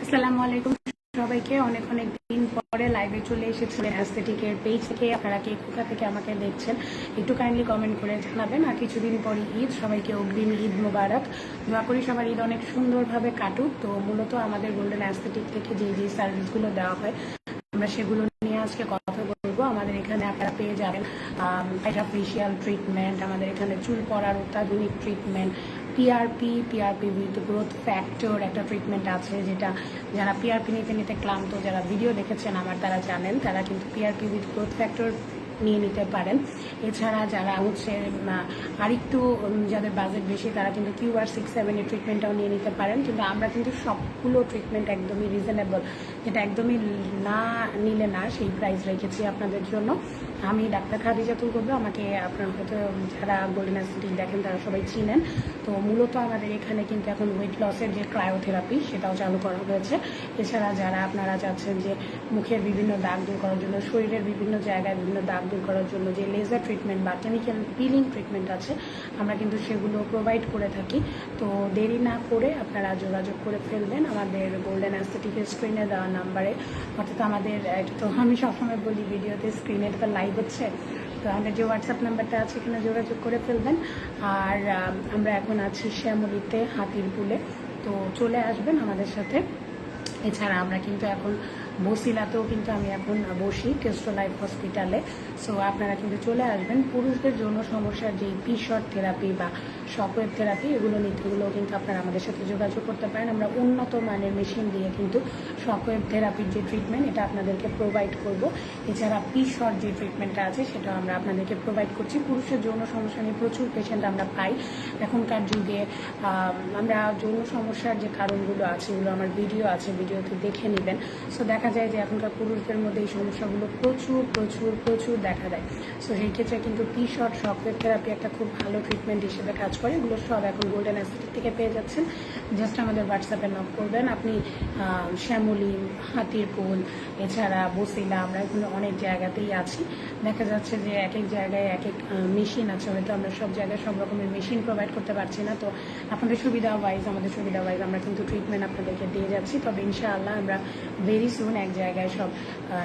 আসসালামু আলাইকুম সবাইকে। অনেক অনেক দিন পরে লাইভে চলে এসেছিলেন অ্যাস্থেটিকের পেজ থেকে। আপনারা কে কোথা থেকে আমাকে দেখছেন একটু কাইন্ডলি কমেন্ট করে জানাবেন। আর কিছুদিন পরই ঈদ, সবাইকে অগ্রিম ঈদ মোবারক। দোয়া করি সবার ঈদ অনেক সুন্দরভাবে কাটুক। তো মূলত আমাদের গোল্ডেন অ্যাস্থেটিক থেকে যে সার্ভিসগুলো দেওয়া হয় আমরা সেগুলো নিয়ে আজকে কথা বলবো। আমাদের এখানে আপনারা পেয়ে যাবেন ফেশিয়াল ট্রিটমেন্ট, আমাদের এখানে চুল পড়ার অত্যাধুনিক treatment, PRP with growth factor একটা ট্রিটমেন্ট আছে, যেটা যারা পিআরপি নিতে নিতে ক্লান্ত, যারা ভিডিও দেখেছেন আমার তারা জানেন, তারা কিন্তু পিআরপি উইথ গ্রোথ ফ্যাক্টর নিয়ে নিতে পারেন। এছাড়া যারা আরেকটু যাদের বাজেট বেশি তারা কিন্তু QR67 ট্রিটমেন্টটাও নিয়ে নিতে পারেন। কিন্তু আমরা কিন্তু সবগুলো ট্রিটমেন্ট একদমই রিজনেবল, যেটা একদমই না নিলে না সেই প্রাইস রেখেছি আপনাদের জন্য। আমি ডাক্তার খাদিজাতুল কুবরা, আমাকে আপনার হয়তো যারা গোল্ডেন অ্যাস্থেটিক দেখেন তারা সবাই চিনেন। তো মূলত আমাদের এখানে কিন্তু এখন ওয়েট লসের যে ক্রায়োথেরাপি সেটাও চালু করা হয়েছে। এছাড়া যারা আপনারা চাচ্ছেন যে মুখের বিভিন্ন দাগ দূর করার জন্য, শরীরের বিভিন্ন জায়গায় বিভিন্ন দাগ দূর করার জন্য যে লেজার ট্রিটমেন্ট বা কেমিক্যাল পিলিং ট্রিটমেন্ট আছে, আমরা কিন্তু সেগুলো প্রোভাইড করে থাকি। তো দেরি না করে আপনারা যোগাযোগ করে ফেলবেন আমাদের গোল্ডেন অ্যাস্থেটিকের স্ক্রিনে দেওয়া নাম্বারে। অর্থাৎ আমাদের তো আমি সবসময় বলি ভিডিওতে স্ক্রিনে তো লাইভ হচ্ছে, তো আমাদের যে হোয়াটসঅ্যাপ নাম্বারটা আছে এখানে যোগাযোগ করে ফেলবেন। আর আমরা এখন আছি শ্যামলীতে, হাতিরপুলে, তো চলে আসবেন আমাদের সাথে। এছাড়া আমরা কিন্তু এখন বসিলাতেও কিন্তু আমি এখন বসি, কেস্ট্রো লাইফ হসপিটালে। সো আপনারা কিন্তু চলে আসবেন। পুরুষদের যৌন সমস্যার যে পিশট থেরাপি বা শকওয়েভ থেরাপি এগুলো কিন্তু আপনারা আমাদের সাথে যোগাযোগ করতে পারেন। আমরা উন্নত মানের মেশিন দিয়ে কিন্তু শকওয়েভ থেরাপির যে ট্রিটমেন্ট এটা আপনাদেরকে প্রোভাইড করব। এছাড়া পিশট যে ট্রিটমেন্টটা আছে সেটাও আমরা আপনাদেরকে প্রোভাইড করছি। পুরুষের যৌন সমস্যা নিয়ে প্রচুর পেশেন্ট আমরা পাই এখনকার যুগে। আমরা যৌন সমস্যার যে কারণগুলো আছে এগুলো আমার ভিডিও আছে, ভিডিওতে দেখে নেবেন। সো দেখা যায় যে এখনকার পুরুষদের মধ্যে এই সমস্যাগুলো প্রচুর প্রচুর প্রচুর দেখা দেয়। সো সেই ক্ষেত্রে কিন্তু পিশট শকওয়েভ থেরাপি একটা খুব ভালো ট্রিটমেন্ট হিসেবে কাজ করে। এগুলো সব এখন গোল্ডেন অ্যাস্থেটিক থেকে পেয়ে যাচ্ছেন। জাস্ট আমাদের হোয়াটসঅ্যাপে নক করবেন। আপনি শ্যামলী, হাতিরপুল, এছাড়া বসিলা, আমরা এগুলো অনেক জায়গাতেই আছি। দেখা যাচ্ছে যে এক এক জায়গায় এক এক মেশিন আছে, হয়তো আমরা সব জায়গায় সব রকমের মেশিন প্রোভাইড করতে পারছি না। তো আপনাদের সুবিধা ওয়াইজ, আমাদের সুবিধা ওয়াইজ আমরা কিন্তু ট্রিটমেন্ট আপনাদেরকে দিয়ে যাচ্ছি। তবে ইনশাআল্লাহ আমরা ভেরি সুন এক জায়গায় সব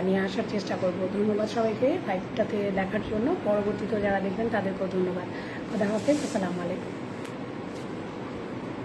নিয়ে আসার চেষ্টা করব। ধন্যবাদ সবাইকে লাইভটাতে দেখার জন্য। পরবর্তীতে যারা দেখবেন তাদেরকেও ধন্যবাদ। খোদা হাফেজ, আসসালামু আলাইকুম।